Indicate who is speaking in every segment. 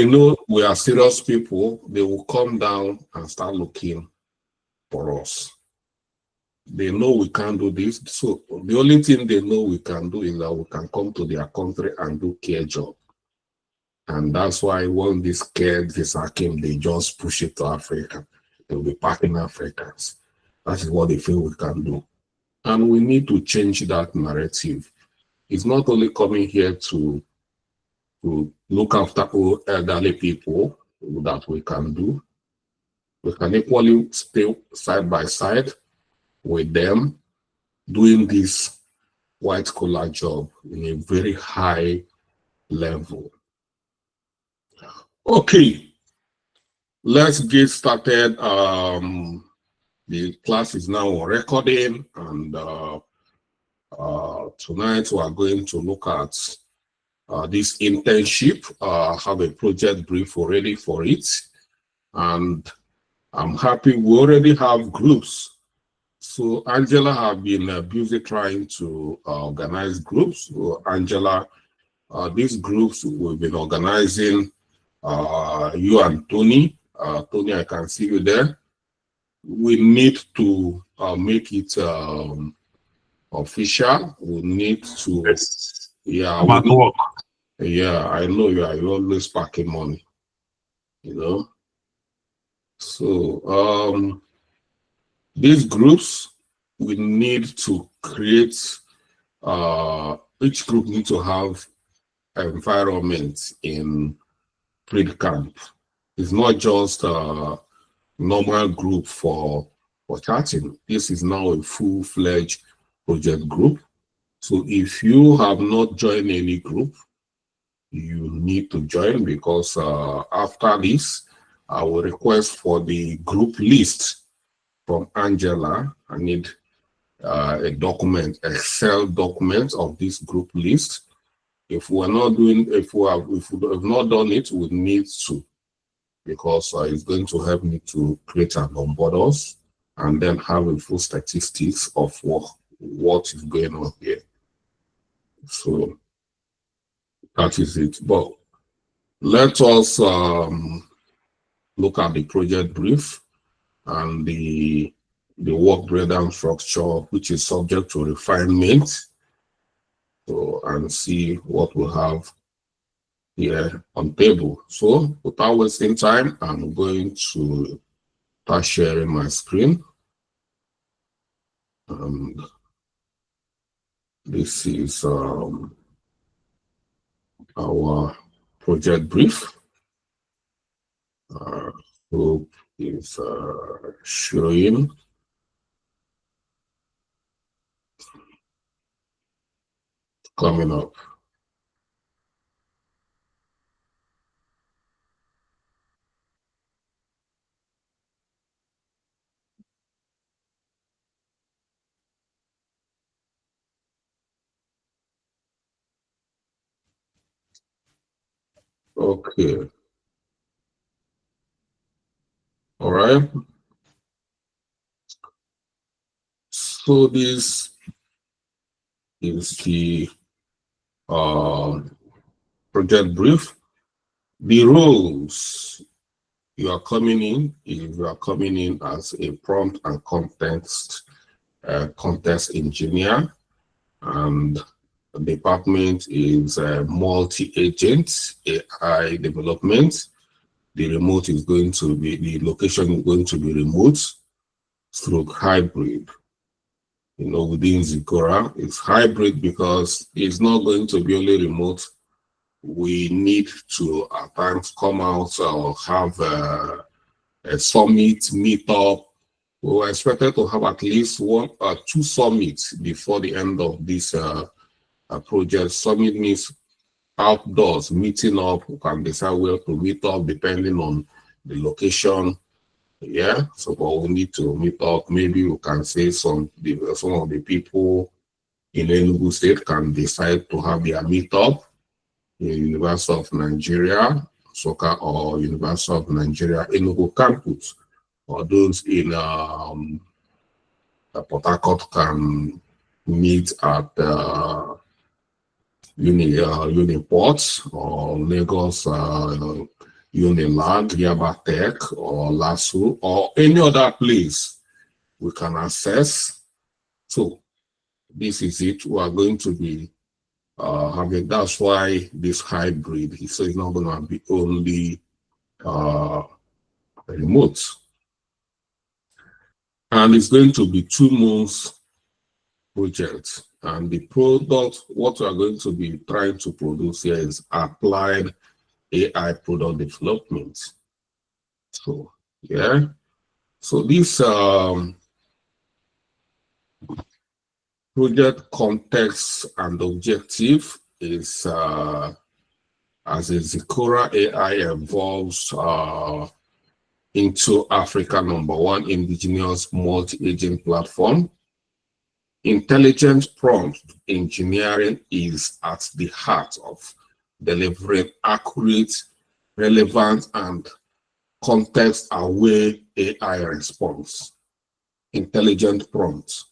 Speaker 1: they know we are serious people, they will come down and start looking for us. They know we can't do this. So the only thing they know we can do is that we can come to their country and do care job. And that's why when this care visa came, they just push it to Africa. They'll be packing Africans. That is what they feel we can do. And we need to change that narrative. It's not only coming here to look after elderly people that we can do. We can equally stay side by side with them doing this white collar job in a very high level. Okay, let's get started. The class is now on recording, and tonight we are going to look at this internship. Have a project brief already for it, and I'm happy we already have groups. So Angela have been busy trying to organize groups. So Angela, these groups we've been organizing, you and Tony. Tony, I can see you there. We need to make it official. We need to,
Speaker 2: Yes.
Speaker 1: yeah,
Speaker 2: I'm at work.
Speaker 1: Yeah, I know you're always packing money, you know. So these groups, we need to create, each group need to have environment in Bootcamp. It's not just a normal group for chatting. This is now a full-fledged project group. So if you have not joined any group, you need to join, because after this, I will request for the group list from Angela. I need a document, Excel document of this group list. If we have not done it, we need to, because it's going to help me to create and onboard us, and then have a full statistics of what is going on here. So that is it. But let us look at the project brief and the work breakdown structure, which is subject to refinement. So, and see what we have here on table. So without wasting time, I'm going to start sharing my screen. And this is our project brief. Group is showing. Coming up. Okay. All right. So this is the project brief. The roles you are coming in, if you are coming in as a prompt and context engineer, and the department is multi-agent AI development. The remote is going to be, the location is going to be remote through hybrid. You know, within Zikora, it's hybrid because it's not going to be only remote. We need to at times come out or have a summit, meetup. We were expected to have at least one or two summits before the end of this project. Summit means outdoors, meeting up. We can decide where to meet up depending on the location. Yeah, so but we need to meet up. Maybe we can say some of the people in Enugu State can decide to have their meetup in University of Nigeria, Soka, or University of Nigeria, Enugu campus, or those in Port Harcourt can meet at Uniport or Lagos Unilag, Yaba Tech, or Lasso, or any other place we can access. So this is it. We are going to be having, that's why this hybrid, so it's not going to be only remote. And it's going to be 2 months project. And the product, what we are going to be trying to produce here is applied AI product development. So, yeah. So this project context and objective is as a ZikoraAI evolves into Africa #1 indigenous multi-agent platform. Intelligent prompt engineering is at the heart of delivering accurate, relevant, and context-aware AI response. Intelligent prompts.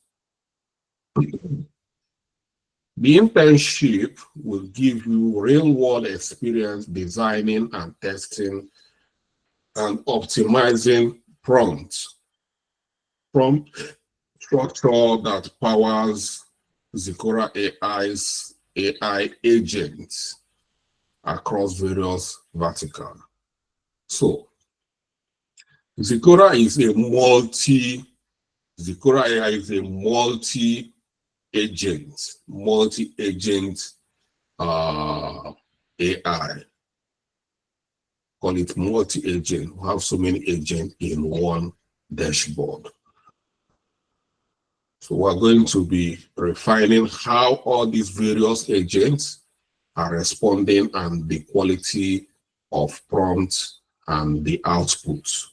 Speaker 1: The internship will give you real-world experience designing and testing and optimizing prompts. Prompt structure that powers ZikoraAI's AI agents across various verticals. So, ZikoraAI is a multi-agent AI. Call it multi-agent. We have so many agents in one dashboard. So we're going to be refining how all these various agents are responding and the quality of prompts and the output.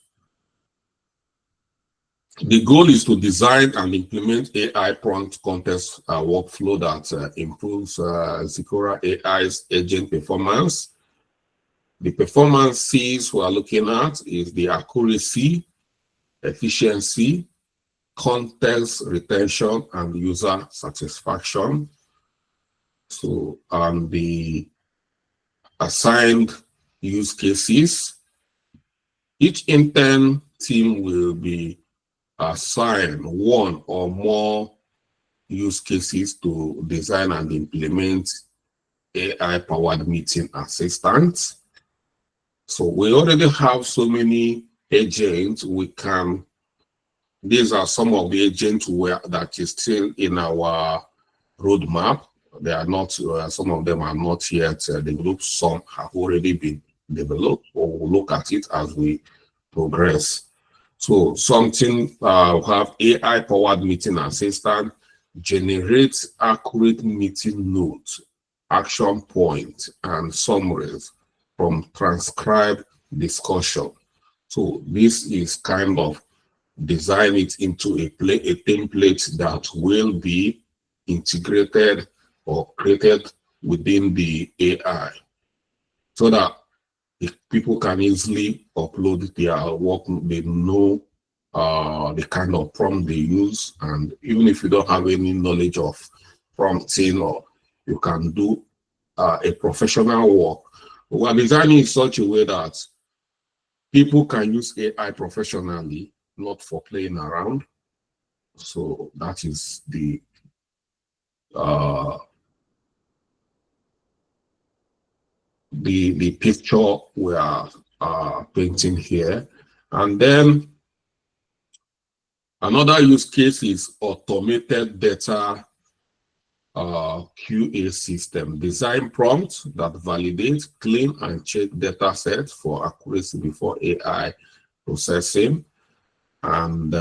Speaker 1: The goal is to design and implement AI prompt context workflow that improves ZikoraAI's agent performance. The performances we are looking at is the accuracy, efficiency, context retention, and user satisfaction. So, and the assigned use cases, each intern team will be assigned 1 or more use cases to design and implement AI-powered meeting assistants. So we already have so many agents. These are some of the agents that is still in our roadmap. They are not, some of them are not yet developed. Some have already been developed, or we'll look at it as we progress. So something have AI-powered meeting assistant, generates accurate meeting notes, action points, and summaries from transcribed discussion. So this is kind of design it into a template that will be integrated or created within the AI, so that people can easily upload their work. They know the kind of prompt they use, and even if you don't have any knowledge of prompting, or you can do a professional work. We are designing in such a way that people can use AI professionally, not for playing around. So that is the picture we are painting here. And then another use case is automated data QA system. Design prompts that validate, clean, and check data sets for accuracy before AI processing. And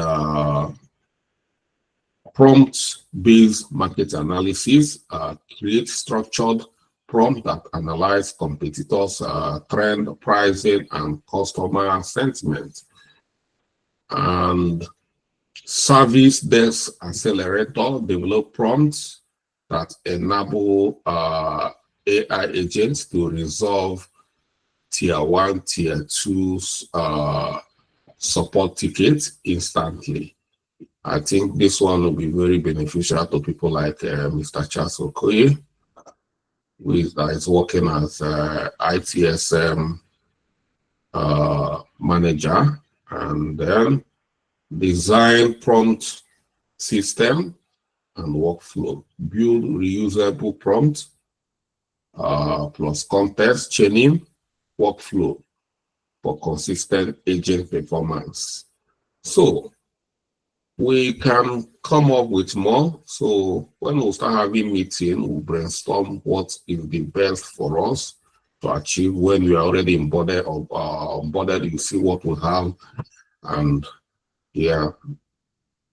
Speaker 1: prompt-based market analysis, create structured prompt that analyze competitors' trend, pricing, and customer sentiment. And service desk accelerator, develop prompts that enable AI agents to resolve tier 1, tier 2 support tickets instantly. I think this one will be very beneficial to people like Mr. Charles Okoye, who is working as ITSM manager, and then design prompt system and workflow, build reusable prompt plus context chaining workflow for consistent agent performance. So we can come up with more. So when we start having meeting, we'll brainstorm what is the best for us to achieve. When you are already onboarded, you see what we have, and yeah.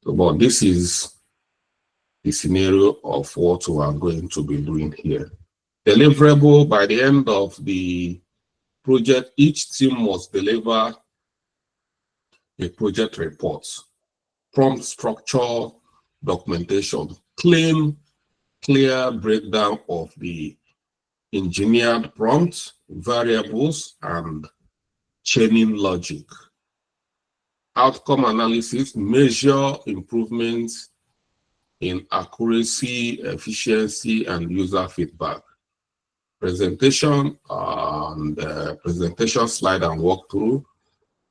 Speaker 1: But this is the scenario of what we are going to be doing here. Deliverable: by the end of the project, each team must deliver a project report, prompt structure, documentation, clear breakdown of the engineered prompts, variables, and chaining logic. Outcome analysis: measure improvements in accuracy, efficiency, and user feedback. Presentation and presentation slide and walkthrough,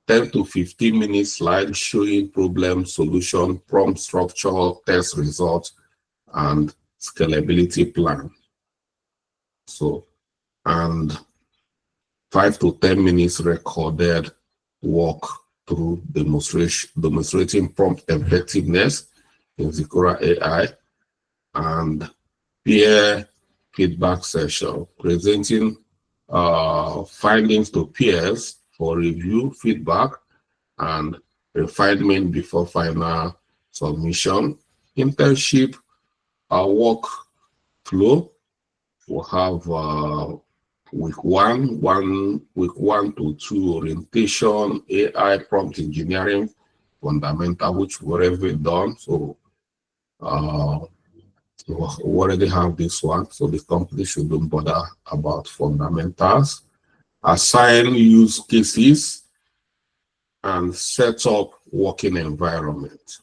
Speaker 1: 10 to 15 minute slide showing problem, solution, prompt structure, test results, and scalability plan. So, and 5 to 10 minutes recorded walk through demonstrating prompt effectiveness in ZikoraAI, and peer feedback session, presenting findings to peers for review, feedback, and refinement before final submission. Internship workflow will have week 1 to 2 orientation, AI prompt engineering fundamental, which we already done. So we already have this one, so the company shouldn't bother about fundamentals. Assign use cases and set up working environment.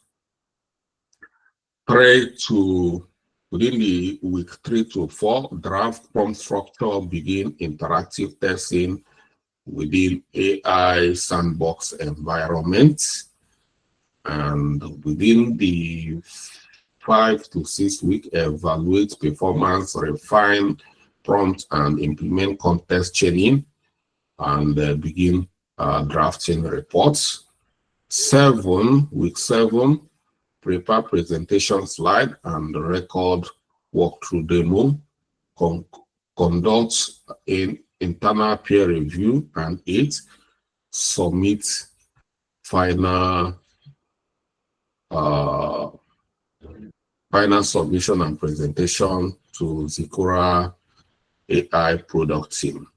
Speaker 1: Within the week 3 to 4, draft prompt structure, begin interactive testing within AI sandbox environment. And within the 5 to 6 week, evaluate performance, refine prompt, and implement context chaining, and begin drafting reports. Week 7, prepare presentation slide and record walkthrough demo. Conduct in internal peer review, and 8, submit final submission and presentation to ZikoraAI product team.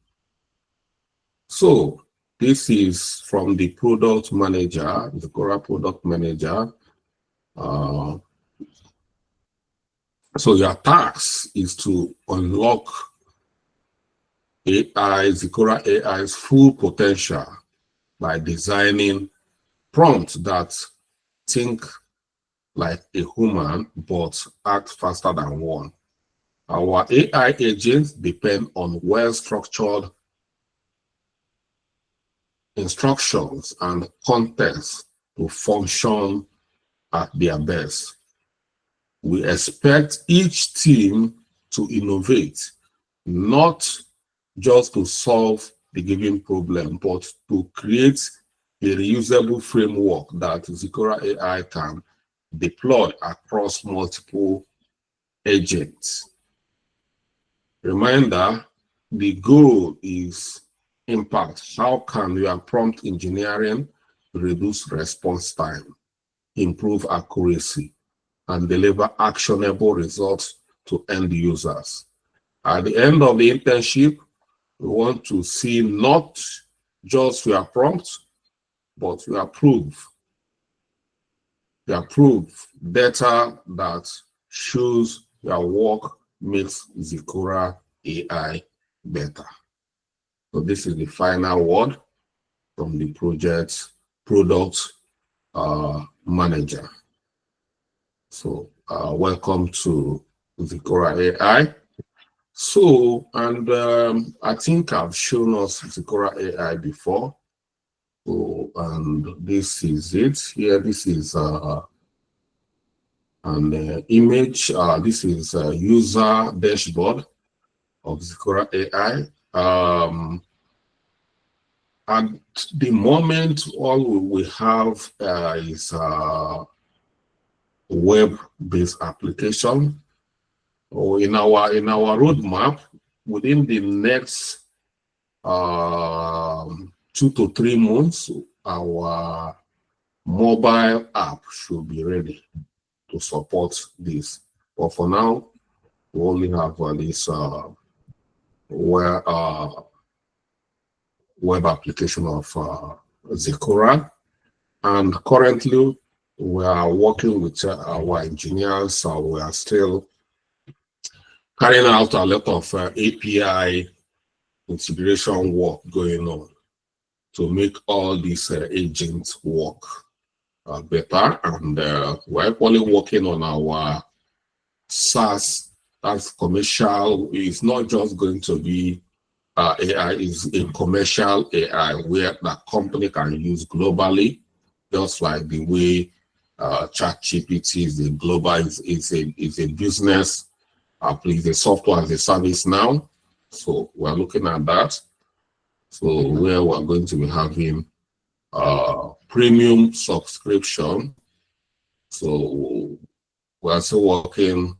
Speaker 1: So this is from the product manager, Zikora product manager. So your task is to unlock ZikoraAI's full potential by designing prompts that think like a human but act faster than one. Our AI agents depend on well-structured instructions and context to function at their best. We expect each team to innovate, not just to solve the given problem, but to create a reusable framework that ZikoraAI can deploy across multiple agents. Reminder, the goal is impact. How can your prompt engineering reduce response time, improve accuracy, and deliver actionable results to end users? At the end of the internship, we want to see not just your prompt, but your proof. Your proof data that shows your work makes ZikoraAI better. So this is the final word from the product manager. So welcome to ZikoraAI. So, and I think I've shown us ZikoraAI before. So, and this is it here. This is an image. This is a user dashboard of ZikoraAI. At the moment, all we have is a web-based application. In our roadmap, within the next 2 to 3 months, our mobile app should be ready to support this. But for now, we only have this web application of Zikora, and currently we are working with our engineers. So we are still carrying out a lot of API integration work going on to make all these agents work better. And we're equally working on our SaaS, that's commercial. It's not just going to be AI, is a commercial AI where the company can use globally, just like the way ChatGPT is a global, is a business, is a software as a service now. So we're looking at that. So where we're going to be having premium subscription. So we're still working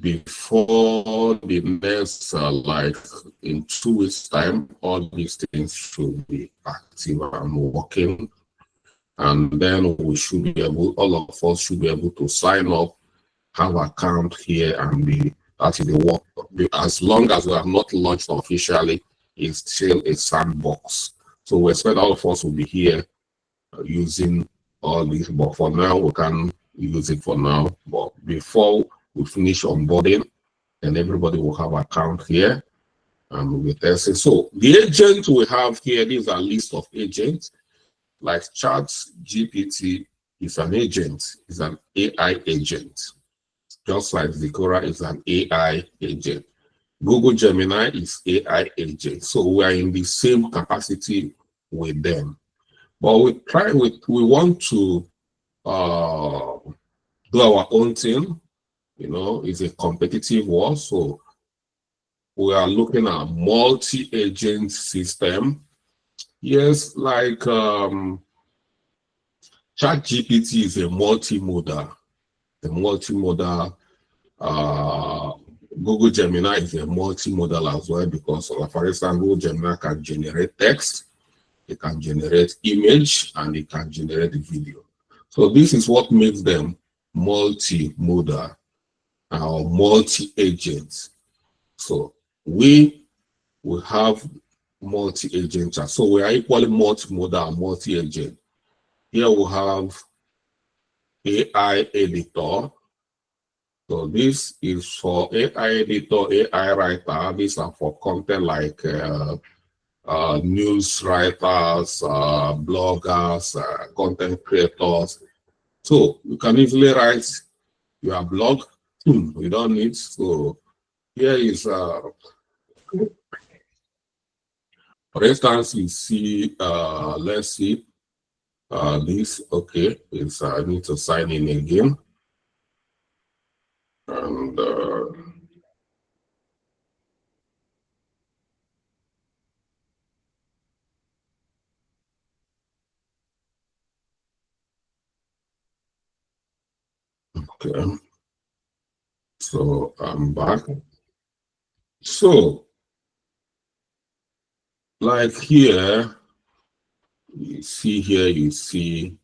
Speaker 1: before the next, like in 2 weeks' time, all these things should be active and working. And then we should be able, all of us should be able to sign up, have account here, and be actually work. As long as we have not launched officially, it's still a sandbox. So we expect all of us will be here using all this, but for now we can use it for now. But before we finish onboarding, and everybody will have account here, and we'll be testing. So the agent we have here, these are a list of agents. Like ChatGPT is an agent, is an AI agent, just like Zikora is an AI agent. Google Gemini is AI agent. So we are in the same capacity with them. But we want to do our own thing. You know, it's a competitive war. So we are looking at multi-agent system. Yes, like ChatGPT is a multimodal. Google Gemini is a multimodal as well, because for instance, Google Gemini can generate text, it can generate image, and it can generate video. So this is what makes them multimodal or multi-agents. So we will have multi-agent. So we are equally multimodal and multi-agent. Here we have AI editor. So this is for AI editor, AI writer. These are for content like news writers, bloggers, content creators. So you can easily write your blog. You don't need. So here is, for instance, you see, let's see this. Okay, it's I need to sign in again. And okay, so I'm back. So, like here, you see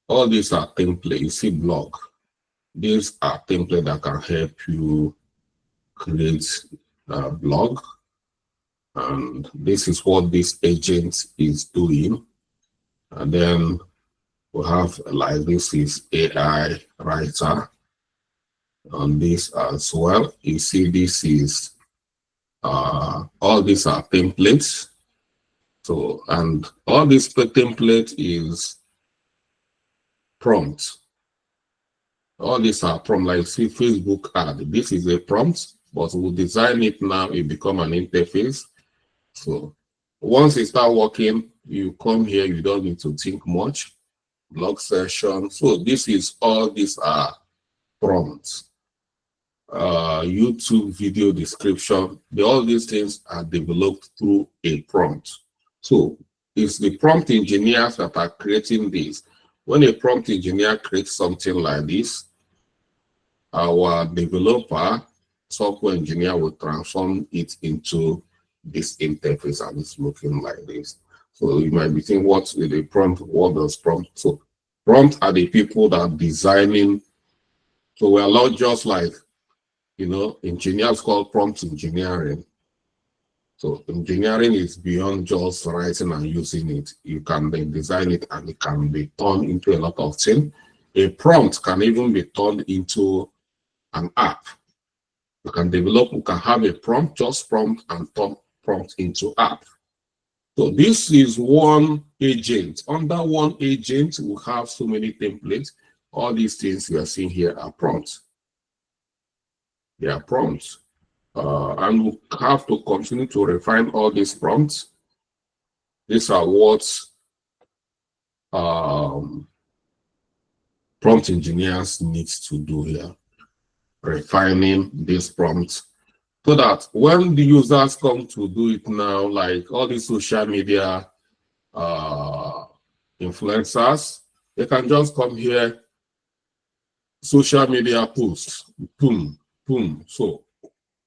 Speaker 1: all these are templates. You see blog. These are templates that can help you create a blog. And this is what this agent is doing. And then we have, like, this is AI writer on this as well. You see, this is all these are templates. So, and all this template is prompt. All these are prompt, like see Facebook ad. This is a prompt, but we'll design it now, it become an interface. So Once you start working, you come here, you don't need to think much. Log session. So this is all these are prompts. YouTube video description, all these things are developed through a prompt. So it's the prompt engineers that are creating this. When a prompt engineer creates something like this, our developer, software engineer will transform it into this interface, and it's looking like this. So you might be thinking, what's the prompt? What does prompt? So prompt are the people that are designing. So we're not just like, engineers call prompt engineering. So engineering is beyond just writing and using it. You can then design it and it can be turned into a lot of things. A prompt can even be turned into an app. You can have a prompt, just prompt, and turn prompt into app. So this is one agent. Under one agent, we have so many templates. All these things you are seeing here are prompts. They are prompts. And we have to continue to refine all these prompts. These are what prompt engineers need to do here. Refining these prompts so that when the users come to do it now, like all these social media influencers, they can just come here, social media posts, boom, boom. So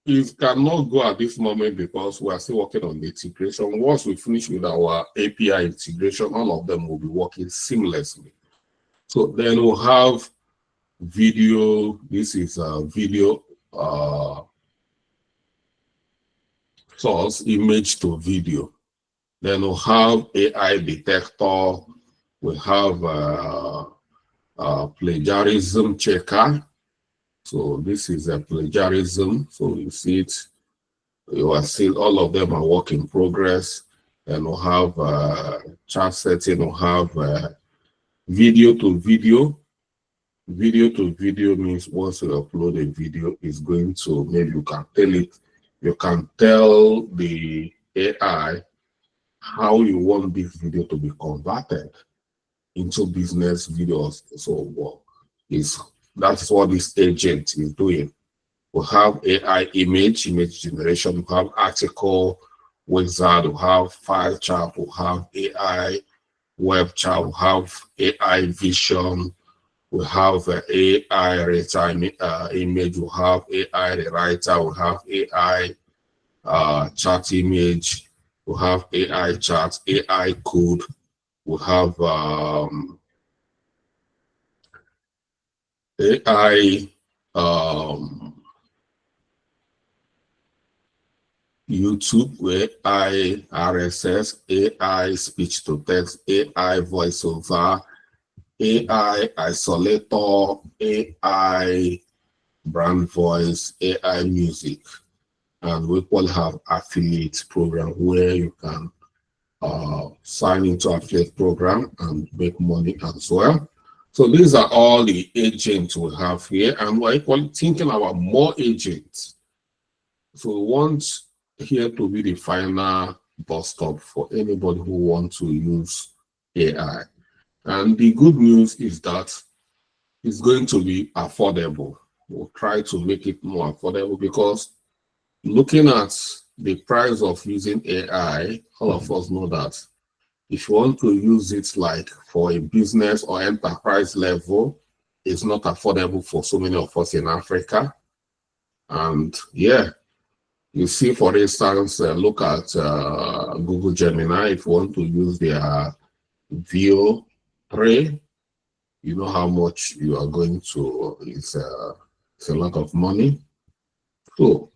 Speaker 1: it cannot go at this moment because we are still working on the integration. Once we finish with our API integration, all of them will be working seamlessly. So then we'll have video. This is a video source, image to video. Then we'll have AI detector. We have plagiarism checker. So this is a plagiarism. So you see it. You are seeing all of them are work in progress. And we'll have chart setting. We'll have video to video. Video to video means once you upload a video, it's going to, maybe you can tell it, you can tell the AI how you want this video to be converted into business videos. So that is what this agent is doing. We have AI image generation, we have article wizard, we have file chart, we have AI web chart, we have AI vision, we have AI writer image, we have AI rewriter, we have AI chart image, we have AI chart, AI code, we have AI YouTube, AI RSS, AI speech to text, AI voiceover, AI isolator, AI brand voice, AI music, and we will have affiliate program where you can sign into affiliate program and make money as well. So these are all the agents we have here, and we're equally thinking about more agents. So we want here to be the final bus stop for anybody who wants to use AI. And the good news is that it's going to be affordable. We'll try to make it more affordable because looking at the price of using AI, all of us know that if you want to use it like for a business or enterprise level, it's not affordable for so many of us in Africa. And yeah, you see, for instance, look at Google Gemini. If you want to use their VO3, you know how much you are going to, it's a lot of money. So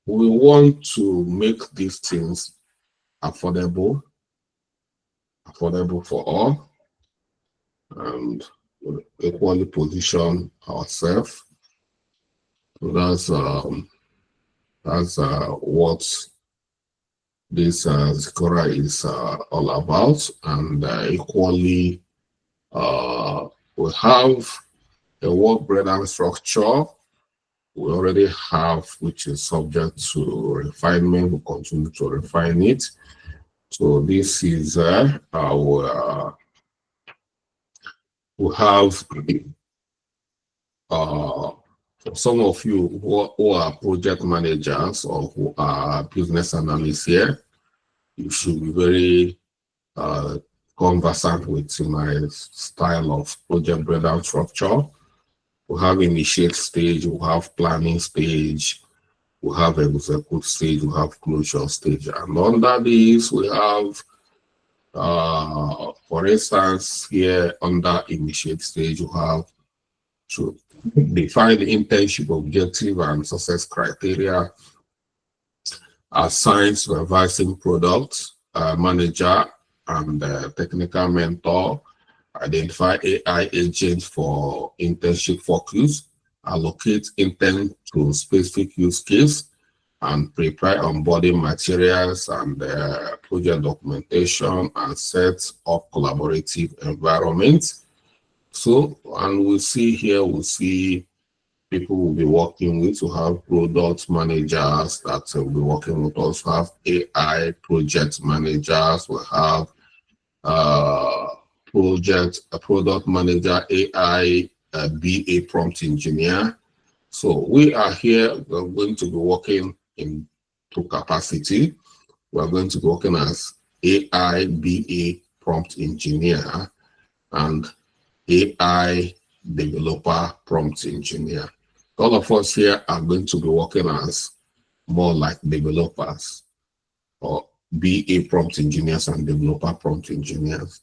Speaker 1: we want to make these things affordable for all, and equally position ourselves. So that's what this Zikora is all about, and equally we have a work breakdown structure we already have, which is subject to refinement. We'll continue to refine it. So this is our we have for some of you who are project managers or who are business analysts here, you should be very conversant with my style of project breakdown structure. We have initiate stage, we have planning stage, we have execute stage, we have closure stage. And under this, we have, for instance, here under initiate stage, you have to define the internship objective and success criteria, assign supervising product manager and technical mentor, identify AI agents for internship focus, allocate intern to specific use case, and prepare onboarding materials and project documentation and set up collaborative environments. So, and we see here, we see people will be working with, to have product managers that will be working with us, have AI project managers, we have product manager, AI BA prompt engineer. So we are here, we're going to be working in two capacity. We're going to be working as AI BA prompt engineer and AI developer prompt engineer. All of us here are going to be working as more like developers or BA prompt engineers and developer prompt engineers.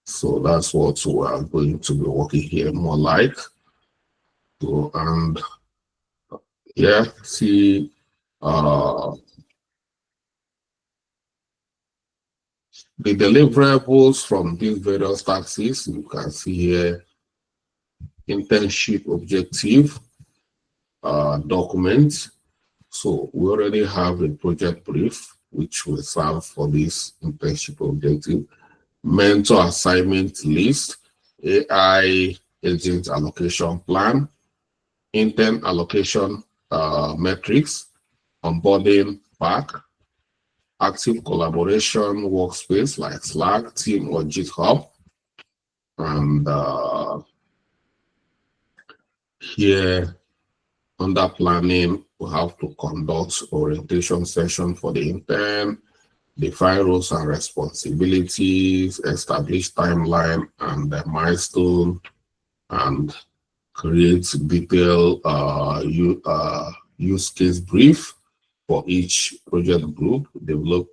Speaker 1: So that's what we are going to be working here more like. So, and yeah, see, the deliverables from these various taxes, you can see here, internship objective document. So we already have a project brief, which will serve for this internship objective. Mentor assignment list, AI agent allocation plan, intern allocation metrics, onboarding pack, active collaboration workspace like Slack, Team, or GitHub. And here under planning, we have to conduct orientation session for the intern, define roles and responsibilities, establish timeline and the milestone, and create detailed use case brief for each project group, develop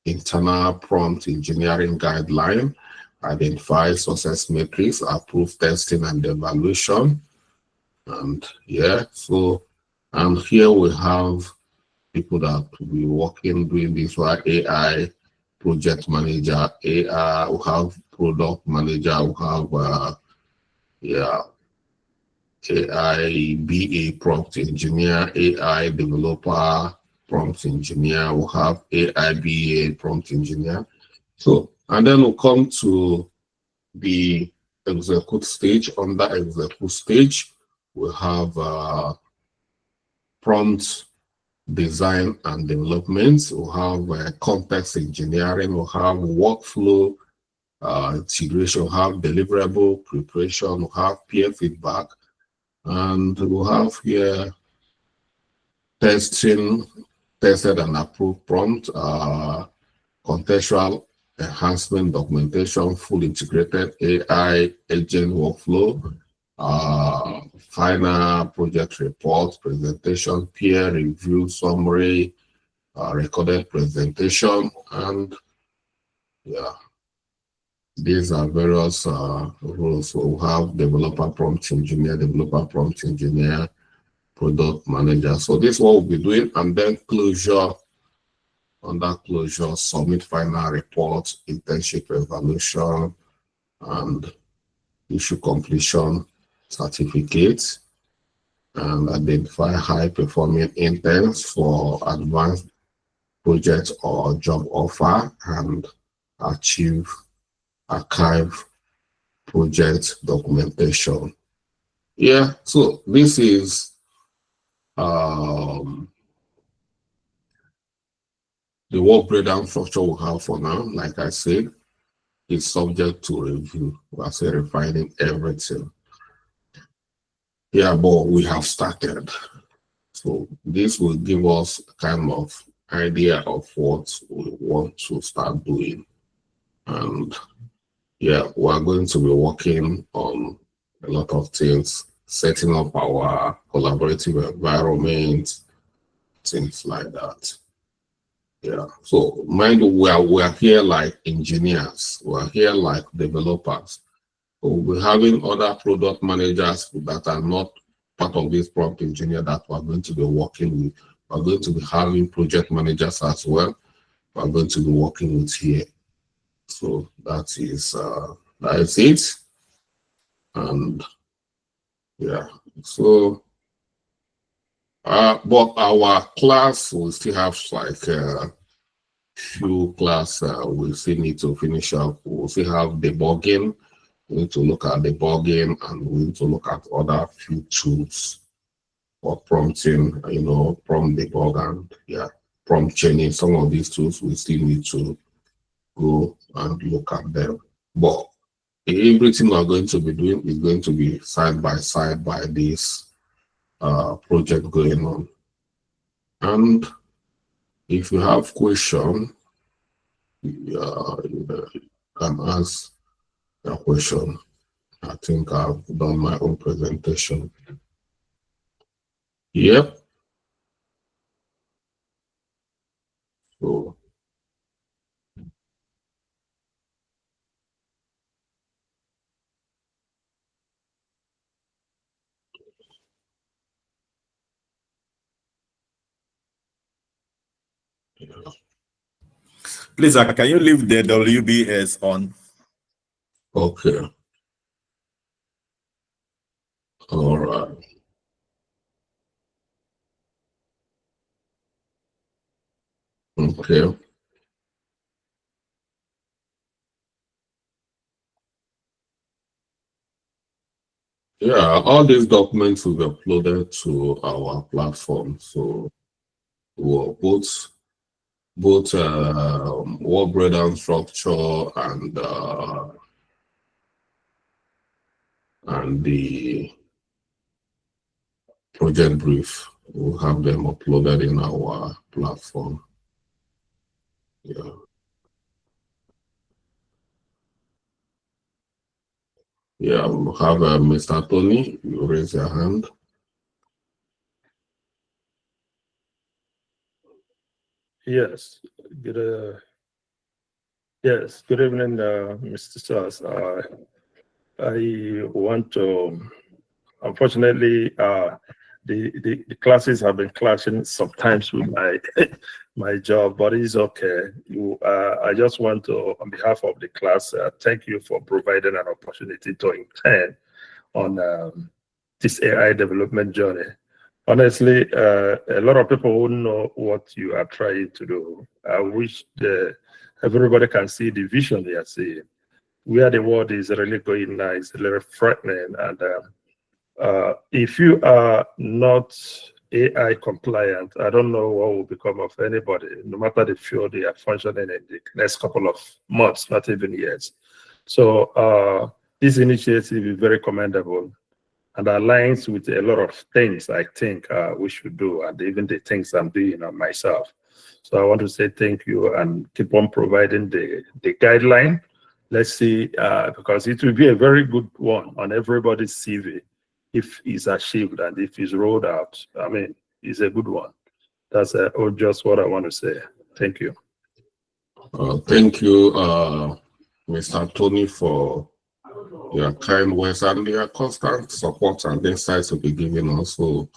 Speaker 1: internal prompt engineering guideline, identify success metrics, approve testing and evaluation. And yeah, so, and here we have people that will be working doing this, like AI project manager, AI, we have product manager, we have AI BA prompt engineer, AI developer prompt engineer, we have AI BA prompt engineer. So, and then we'll come to the execute stage. On that execute stage, we have prompt design and development, we have context engineering, we have workflow integration, we have deliverable preparation, we have peer feedback, and we have here tested and approved prompt, contextual enhancement documentation, full integrated AI agent workflow, final project report, presentation, peer review, summary, recorded presentation, and yeah, these are various roles. So we have developer prompt engineer, product manager. So this is what we'll be doing, and then closure. Under closure, submit final report, internship evaluation, and issue completion certificates, and identify high-performing interns for advanced project or job offer, and archive project documentation. Yeah, so this is The work breakdown structure we have for now, like I said, is subject to review. We are still refining everything. Yeah, but we have started. So this will give us kind of idea of what we want to start doing. And yeah, we are going to be working on a lot of things, setting up our collaborative environment, things like that. Yeah. So mind you, we are here like engineers, we are here like developers. So we're having other product managers that are not part of this prompt engineer that we're going to be working with. We're going to be having project managers as well. We're going to be working with here. So that is it. And yeah, so but our class will still have like few class we still need to finish up. We'll still have debugging. We need to look at debugging, and we need to look at other few tools for prompting, prompt debug and prompt chaining. Some of these tools we still need to go and look at them. But everything we're going to be doing is going to be side by side by this project going on. And if you have questions, you can ask a question. I think I've done my own presentation. Yep. So
Speaker 2: please, can you leave the WBS on?
Speaker 1: okay. All right. Okay. Yeah, all these documents will be uploaded to our platform. So we'll both work breakdown structure and the project brief. We'll have them uploaded in our platform. Yeah. Yeah, we'll have Mr. Tony. You raise your hand.
Speaker 3: Yes. Good. Yes. Good evening, Mr. Stars. I want to. Unfortunately, the classes have been clashing sometimes with my job, but it's okay. I just want to, on behalf of the class, thank you for providing an opportunity to intern on this AI development journey. Honestly, a lot of people wouldn't know what you are trying to do. I wish everybody can see the vision they are seeing. Where the world is really going now is a little frightening. And if you are not AI compliant, I don't know what will become of anybody, no matter the field they are functioning in the next couple of months, not even years. So this initiative is very commendable and aligns with a lot of things I think we should do, and even the things I'm doing on myself. So I want to say thank you and keep on providing the guideline. Let's see, because it will be a very good one on everybody's CV if it's achieved and if it's rolled out. I mean, it's a good one. That's just what I want to say. Thank you.
Speaker 1: Thank you, Mr. Tony, for your kind words and your constant support and insights will be giving us. So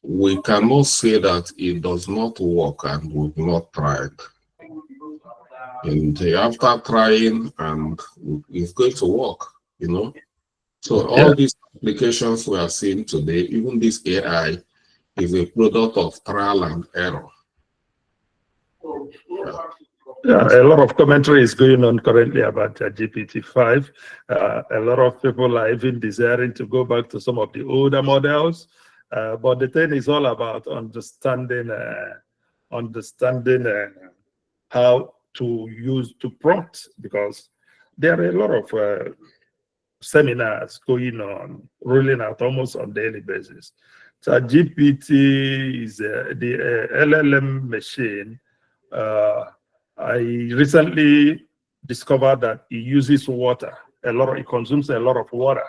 Speaker 1: we cannot say that it does not work and we've not tried. And after trying, and it's going to work, So all these applications we are seeing today, even this AI, is a product of trial and error.
Speaker 3: Yeah, a lot of commentary is going on currently about GPT-5. A lot of people are even desiring to go back to some of the older models. But the thing is all about understanding how to prompt, because there are a lot of seminars going on, rolling out almost on daily basis. So GPT is the LLM machine. I recently discovered that it uses water a lot. It consumes a lot of water.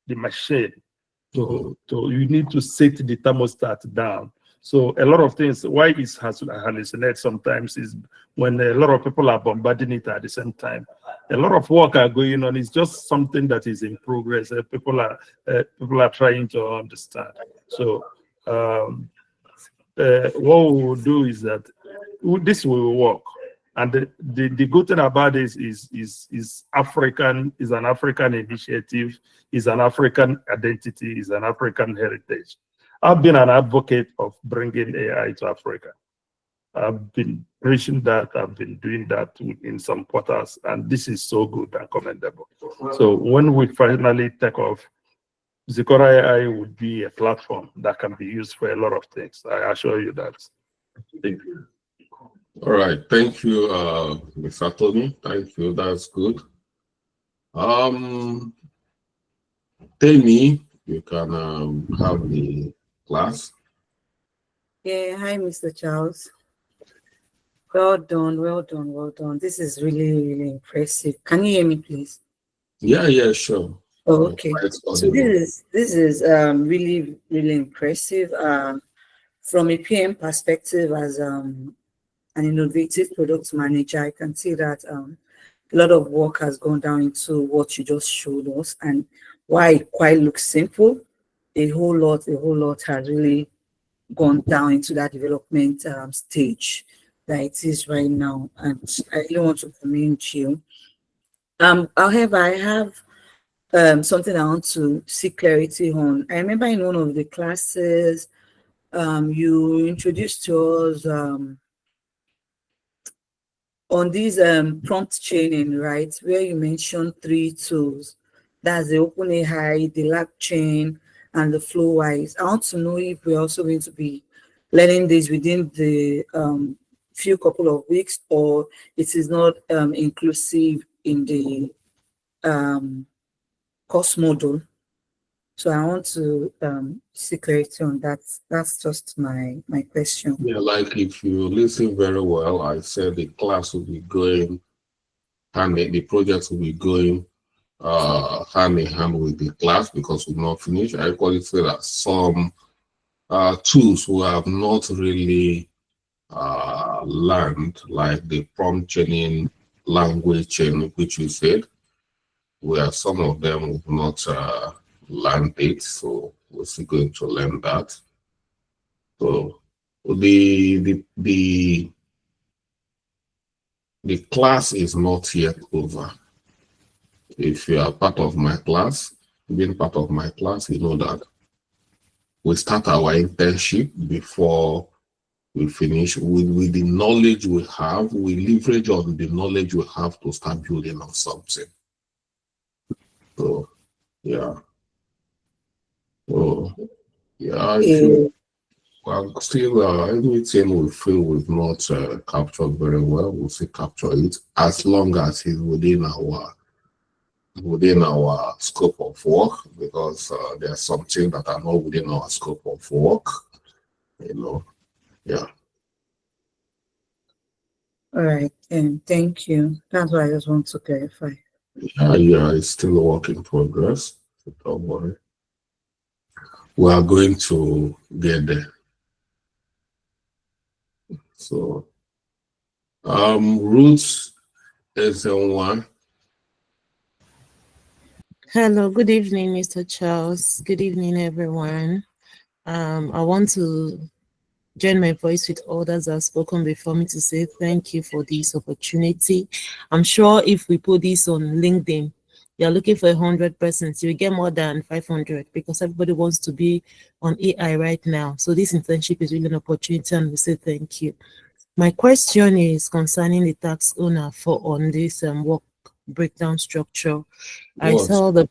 Speaker 3: The machine. So you need to set the thermostat down. So a lot of things, why it hallucinates sometimes is when a lot of people are bombarding it at the same time. A lot of work are going on. It's just something that is in progress. People are trying to understand. So what we will do is that this will work. And the good thing about this is African, is an African initiative, is an African identity, is an African heritage. I've been an advocate of bringing AI to Africa. I've been preaching that, I've been doing that in some quarters, and this is so good and commendable. So when we finally take off, ZikoraAI would be a platform that can be used for a lot of things. I assure you that. Thank you.
Speaker 1: All right, thank you, Mr. Tony. Thank you, that's good. Tammy, you can have the class.
Speaker 4: Yeah, hi, Mr. Charles. Well done, well done, well done. This is really, really impressive. Can you hear me, please?
Speaker 1: Yeah, sure.
Speaker 4: Oh, okay. So this is really, really impressive. From a PM perspective, as an innovative product manager, I can see that a lot of work has gone down into what you just showed us, and why it quite looks simple. A whole lot has really gone down into that development stage that it is right now, and I really want to commend you. However, I have something I want to seek clarity on. I remember in one of the classes, you introduced to us on this prompt chaining, right, where you mentioned 3 tools. That's the OpenAI, the LangChain, and the Flowwise. I want to know if we're also going to be learning this within the few couple of weeks, or it is not inclusive in the course module. So I want to seek clarity on that. That's just my question.
Speaker 1: Yeah, like if you listen very well, I said the class will be going, and the projects will be going hand in hand with the class, because we've not finished. I actually say that some tools we have not really learned, like the prompt chaining, language chaining, which you said, where some of them we've not learned it, so we're still going to learn that. So the class is not yet over. If you are part of my class, being part of my class, you know that we start our internship before we finish with the knowledge we have. We leverage on the knowledge we have to start building on something. So, yeah. So, yeah, I feel well, still anything we feel we've not captured very well, we'll still capture it, as long as it's within our scope of work, because there are some things that are not within our scope of work, you know. Yeah.
Speaker 4: All right, and thank you. That's what I just want to clarify.
Speaker 1: Yeah, it's still a work in progress. So don't worry. We are going to get there. So, Ruth is the one.
Speaker 5: Hello, good evening, Mr. Charles. Good evening, everyone. I want to join my voice with others that have spoken before me to say thank you for this opportunity. I'm sure if we put this on LinkedIn, you're looking for 100 persons, you will get more than 500, because everybody wants to be on AI right now. So this internship is really an opportunity, and we say thank you. My question is concerning the tax owner on this work breakdown structure. I saw the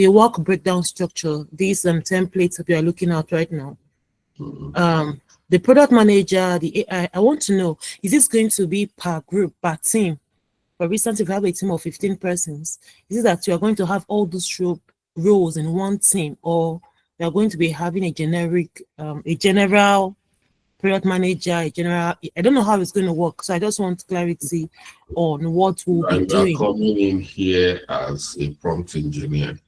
Speaker 5: work breakdown structure, these templates that we are looking at right now. the product manager, the AI, I want to know, is this going to be per group, per team? For instance, if you have a team of 15 persons, is it that you are going to have all those roles in one team, or you are going to be having a general product manager, a general, I don't know how it's going to work. So I just want clarity on what we'll be
Speaker 1: And you are
Speaker 5: doing.
Speaker 1: coming in here as a prompt engineer.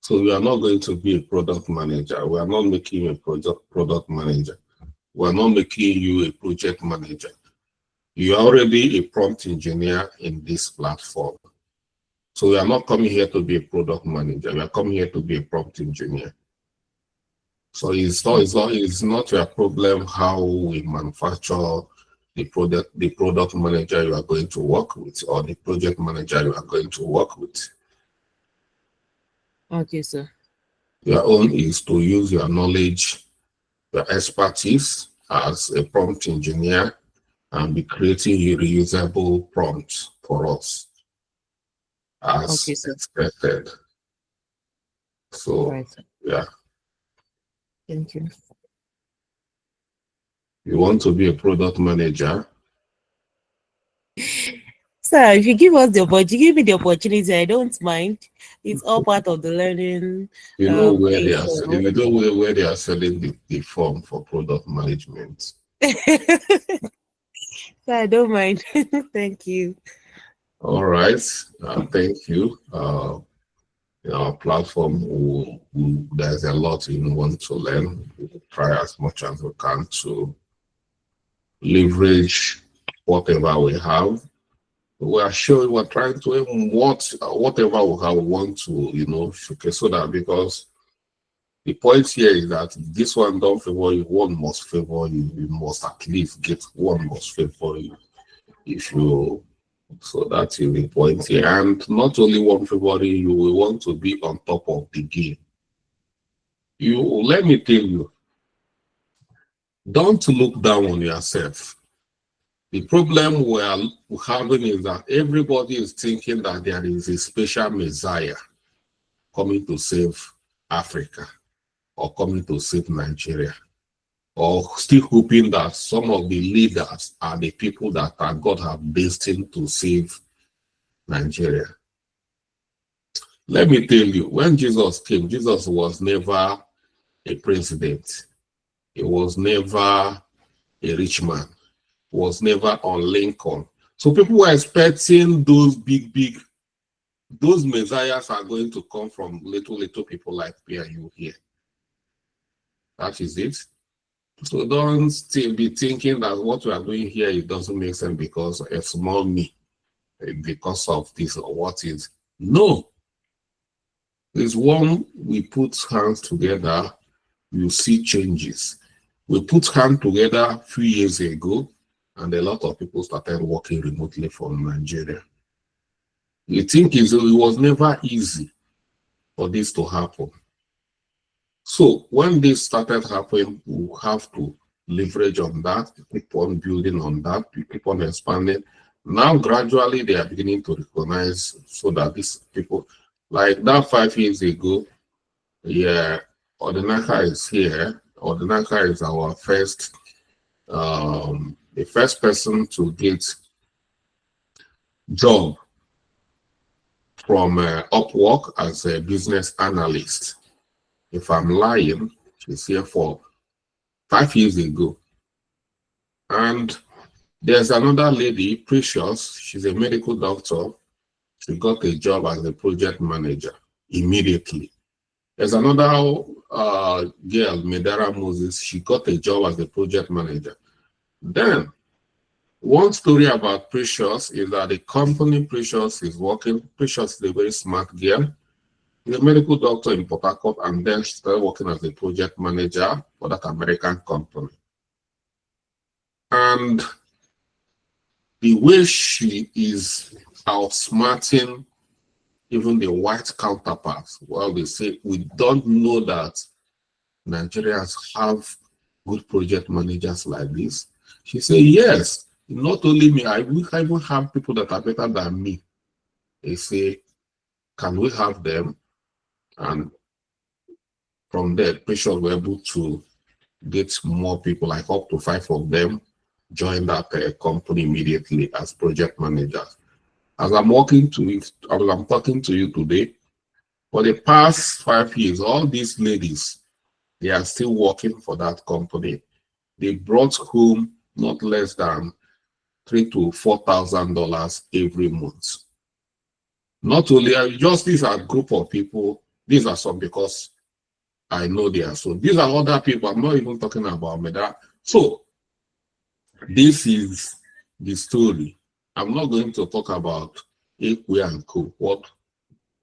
Speaker 1: So we are not going to be a product manager. We are not making you a product manager. We are not making you a project manager. You are already a prompt engineer in this platform. So we are not coming here to be a product manager. We are coming here to be a prompt engineer. So it's not your problem how we manufacture the product manager you are going to work with, or the project manager you are going to work with.
Speaker 5: Okay, sir.
Speaker 1: Your own is to use your knowledge, your expertise as a prompt engineer, and be creating a reusable prompt for us as
Speaker 5: Okay, sir.
Speaker 1: expected. So,
Speaker 5: Right.
Speaker 1: yeah,
Speaker 5: Thank you.
Speaker 1: you want to be a product manager.
Speaker 5: Sir, if you give us the opportunity, give me the opportunity, I don't mind. It's all part of the learning.
Speaker 1: You know where
Speaker 5: phase,
Speaker 1: they are.
Speaker 5: so-
Speaker 1: You know where they are selling the form for product management.
Speaker 5: So I don't mind. Thank you.
Speaker 1: All right, thank you. In our platform, there's a lot you want to learn. We'll try as much as we can to leverage whatever we have. We are sure we're trying to whatever we have, we want to showcase, so that, because the point here is that this one don't favor you, one must favor you. You must at least get one must favor you. So that is the point here. And not only one favor you will want to be on top of the game. Let me tell you, don't look down on yourself. The problem we're having is that everybody is thinking that there is a special Messiah coming to save Africa, or coming to save Nigeria, or still hoping that some of the leaders are the people that God have destined to save Nigeria. Let me tell you, when Jesus came, Jesus was never a president. He was never a rich man. He was never on Lincoln. So people were expecting those those messiahs are going to come from little people like me and you here. That is it. So don't still be thinking that what we are doing here, it doesn't make sense because a small me, because of this or what is. No. There's one, we put hands together, you see changes. We put hands together a few years ago, and a lot of people started working remotely from Nigeria. You think it was never easy for this to happen. So when this started happening, we have to leverage on that, keep on building on that, keep on expanding. Now gradually they are beginning to recognize, so that these people, like that 5 years ago, yeah, Odinaka is here. Odinaka is our first, the first person to get job from Upwork as a business analyst. If I'm lying, she's here for 5 years ago. And there's another lady, Precious. She's a medical doctor. She got a job as a project manager immediately. There's another girl, Medara Moses. She got a job as a project manager. Then, one story about Precious is that the company Precious is working. Precious is a very smart girl. She's a medical doctor in Port Harcourt, and then she started working as a project manager for that American company. And the way she is outsmarting even the white counterparts, well, they say, we don't know that Nigerians have good project managers like this. She said, yes, not only me, we even have people that are better than me. They say, can we have them? And from there, Precious were able to get more people, like up to 5 of them, join that company immediately as project managers. As I'm talking to you today, for the past 5 years, all these ladies, they are still working for that company. They brought home not less than $3,000 to $4,000 every month. Not only just these are a group of people, these are some because I know they are. So these are other people. I'm not even talking about me. So this is the story. I'm not going to talk about Ekwe and Co. What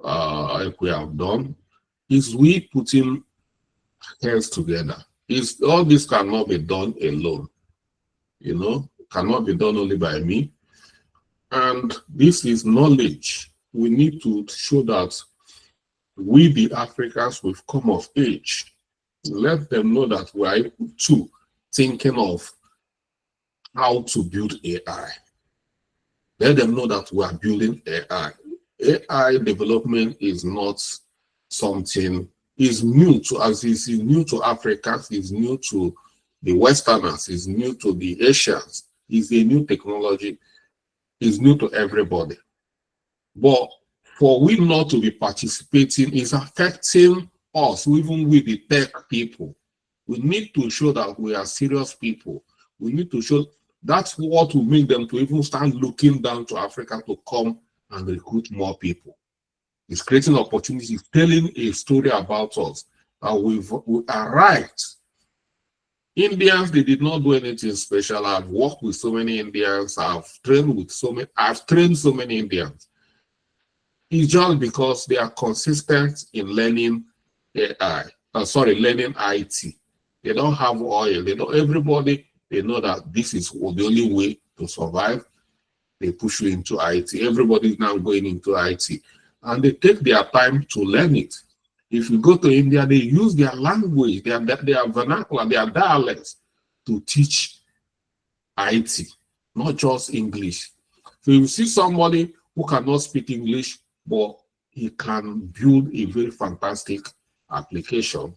Speaker 1: Ekwe have done is we putting heads together. Is all this cannot be done alone. Cannot be done only by me. And this is knowledge. We need to show that we, the Africans, we've come of age. Let them know that we are too thinking of how to build AI. Let them know that we are building AI. AI development is not something, is new to us, is new to Africans, is new to the Westerners, is new to the Asians, is a new technology, is new to everybody. But for we not to be participating is affecting us, even with the tech people. We need to show that we are serious people. We need to show that's what will make them to even start looking down to Africa to come and recruit more people. It's creating opportunities, telling a story about us that we arrived. Indians, they did not do anything special. I've worked with so many Indians. I've trained so many Indians. It's just because they are consistent in learning learning IT. They don't have oil. Everybody, they know that this is the only way to survive. They push you into IT. Everybody is now going into IT. And they take their time to learn it. If you go to India, they use their language, their vernacular, their dialects to teach IT, not just English. So you see somebody who cannot speak English, but he can build a very fantastic application.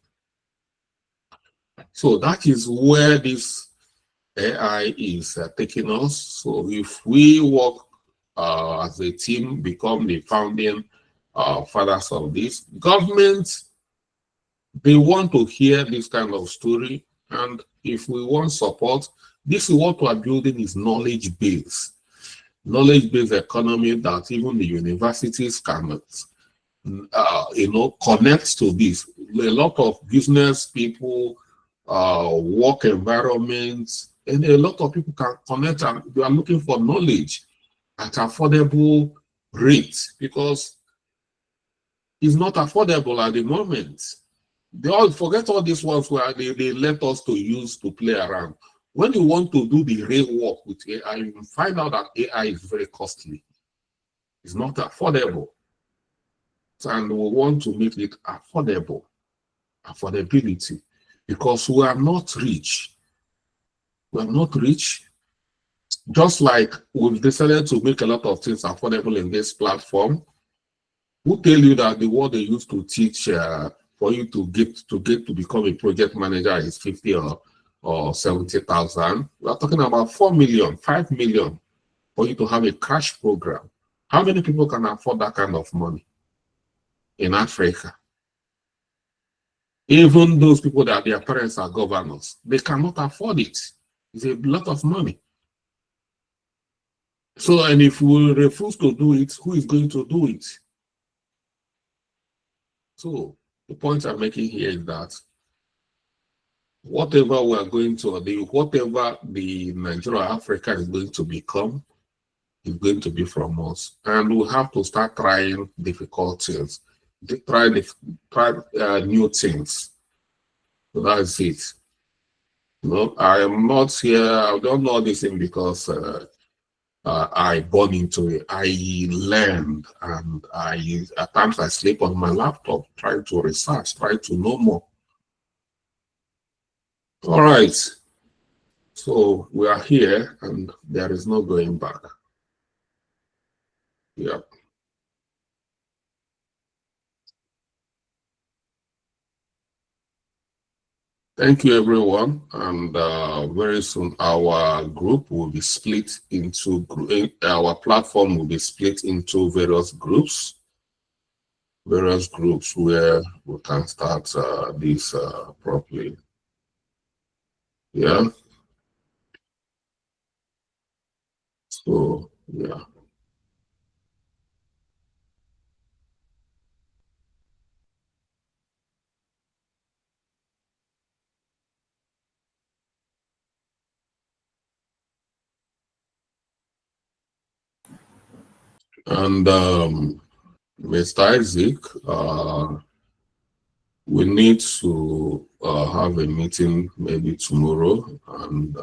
Speaker 1: So that is where this AI is taking us. So if we work as a team, become the founding fathers of this, government, they want to hear this kind of story. And if we want support, this is what we are building is knowledge base. Knowledge-based economy that even the universities cannot, connect to this. A lot of business people, work environments, and a lot of people can connect, and they are looking for knowledge at affordable rates because it's not affordable at the moment. They all forget all these ones where they let us to use to play around. When you want to do the real work with AI, you find out that AI is very costly. It's not affordable. And we want to make it affordable, affordability, because we are not rich. We are not rich. Just like we've decided to make a lot of things affordable in this platform, who tell you that the word they used to teach for you to become a project manager is 50 or 70,000. We are talking about 4 million, 5 million for you to have a crash program. How many people can afford that kind of money in Africa? Even those people that their parents are governors, they cannot afford it. It's a lot of money. So, and if we refuse to do it, who is going to do it? So, the point I'm making here is that whatever we are going to do, whatever the Nigeria Africa is going to become, is going to be from us. And we have to start trying difficult things, try new things. So that's it. I am not here, I don't know this thing because I born into it. I learned, and at times I sleep on my laptop, trying to research, trying to know more. All right. So we are here, and there is no going back. Yeah. Thank you, everyone. And very soon, our group will be split into our platform will be split into various groups where we can start this properly. Yeah. So yeah. And Mr. Isaac, we need to have a meeting maybe tomorrow, and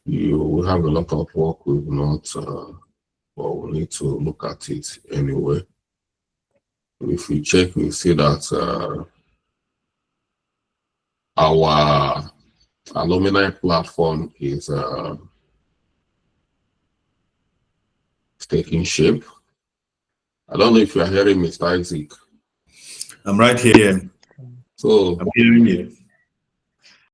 Speaker 1: you will have a lot of work we've not, but we need to look at it anyway. If we check, we see that our alumni platform is taking shape. I don't know if you are hearing Mr. Isaac.
Speaker 2: I'm right here.
Speaker 1: So
Speaker 2: I'm hearing you.